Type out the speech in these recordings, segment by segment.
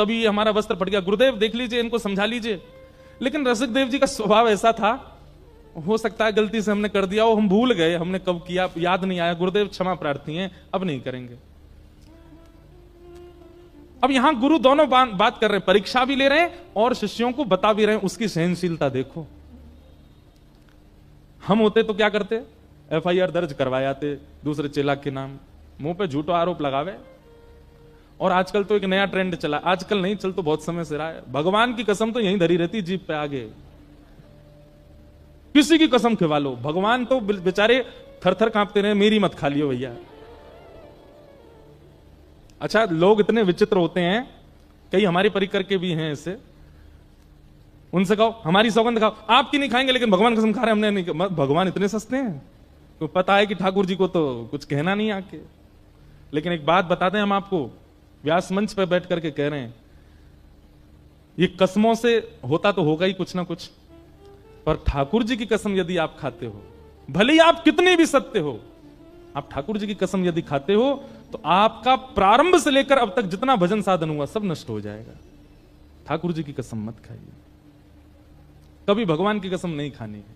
तभी हमारा वस्त्र फट गया, गुरुदेव देख लीजिए, इनको समझा लीजिए। लेकिन रसिक देव जी का स्वभाव ऐसा था, हो सकता है गलती से हमने कर दिया हो, हम भूल गए, हमने कब किया याद नहीं आया, गुरुदेव क्षमा प्रार्थी हैं, अब नहीं करेंगे। अब यहां गुरु दोनों बात कर रहे हैं, परीक्षा भी ले रहे हैं और शिष्यों को बता भी रहे हैं। उसकी सहनशीलता देखो। हम होते तो क्या करते, FIR दर्ज करवायाते दूसरे चेला के नाम, मुंह पे झूठा आरोप लगावे। और आजकल तो एक नया ट्रेंड चला, आजकल नहीं, चल तो बहुत समय से रहा है, भगवान की कसम तो यहीं धरी रहती जीभ पे आगे, किसी की कसम खिवा लो, भगवान तो बेचारे थर थर कांपते रहे, मेरी मत खा लियो भैया। अच्छा, लोग इतने विचित्र होते हैं, कई हमारे परिकर के भी हैं ऐसे, उनसे कहो हमारी सौगंध खाओ, आपकी नहीं खाएंगे लेकिन भगवान कसम खा रहे हमने नहीं। भगवान इतने सस्ते हैं, तो पता है कि ठाकुर जी को तो कुछ कहना नहीं आके। लेकिन एक बात बताते हैं हम आपको, व्यास मंच पर बैठ करके कह रहे हैं, ये कसमों से होता तो होगा ही कुछ ना कुछ, पर ठाकुर जी की कसम यदि आप खाते हो, भले ही आप कितने भी सत्य हो, आप ठाकुर जी की कसम यदि खाते हो तो आपका प्रारंभ से लेकर अब तक जितना भजन साधन हुआ सब नष्ट हो जाएगा। ठाकुर जी की कसम मत खाइए, कभी भगवान की कसम नहीं खानी है।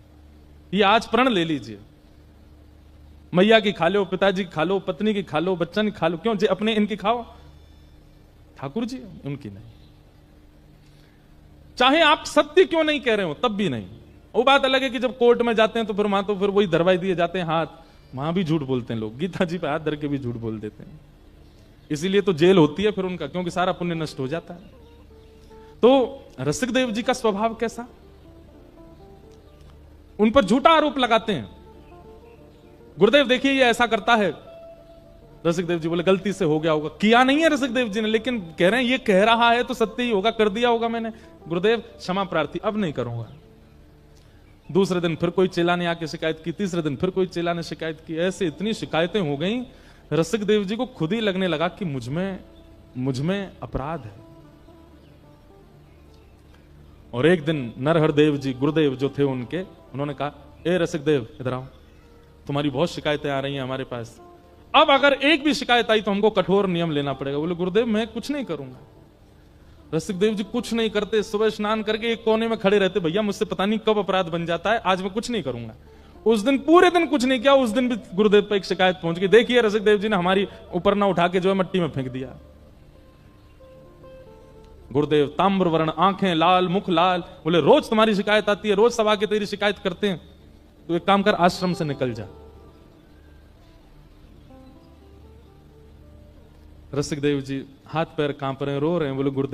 ये आज प्रण ले लीजिए, मैया की खा लो, पिताजी की खा लो, पत्नी की खा लो, बच्चन की खा लो, क्यों जी अपने इनकी खाओ, ठाकुर जी उनकी नहीं। चाहे आप सत्य क्यों नहीं कह रहे हो तब भी नहीं। वो बात अलग है कि जब कोर्ट में जाते हैं तो फिर वहां तो फिर वही दरवाई दिए जाते हैं हाथ, वहां भी झूठ बोलते हैं लोग, गीता जी पे हाथ धर के भी झूठ बोल देते हैं। इसीलिए तो जेल होती है फिर उनका, क्योंकि सारा पुण्य नष्ट हो जाता है। तो रसिक देव जी का स्वभाव कैसा, उन पर झूठा आरोप लगाते हैं। गुरुदेव देखिए ये ऐसा करता है, रसिक देव जी बोले गलती से हो गया होगा, किया नहीं है रसिक देव जी ने, लेकिन कह रहे हैं ये कह रहा है तो सत्य ही होगा, कर दिया होगा मैंने। गुरुदेव क्षमा प्रार्थी, अब नहीं करूंगा। दूसरे दिन फिर कोई चेला ने आके शिकायत की, तीसरे दिन फिर कोई चेला ने शिकायत की, ऐसे इतनी शिकायतें हो गई, रसिक देव जी को खुद ही लगने लगा कि मुझ में अपराध है। और एक दिन नरहर देव जी गुरुदेव जो थे उनके, उन्होंने कहा, ए रसिक देव इधर आओ, तुम्हारी बहुत शिकायतें आ रही हैं हमारे पास, अब अगर एक भी शिकायत आई तो हमको कठोर नियम लेना पड़ेगा। बोले गुरुदेव मैं कुछ नहीं करूंगा। रसिक देव जी कुछ नहीं करते, सुबह स्नान करके एक कोने में खड़े रहते, भैया मुझसे पता नहीं कब अपराध बन जाता है, आज मैं कुछ नहीं करूंगा। उस दिन पूरे दिन कुछ नहीं किया, उस दिन भी गुरुदेव पर एक शिकायत पहुंच गई, देखिए रसिक देव जी ने हमारी ऊपर ना उठा के जो है मट्टी में फेंक दिया। गुरुदेव ताम्र वर्ण, आंखें लाल, मुख लाल, बोले रोज तुम्हारी शिकायत आती है, रोज सब आके तेरी शिकायत करते हैं, तो एक काम कर आश्रम से निकल जा। रसिक देव जी हाथ पैर कांप रहे हैं, रो रहे हैं, बोले गुरुदेव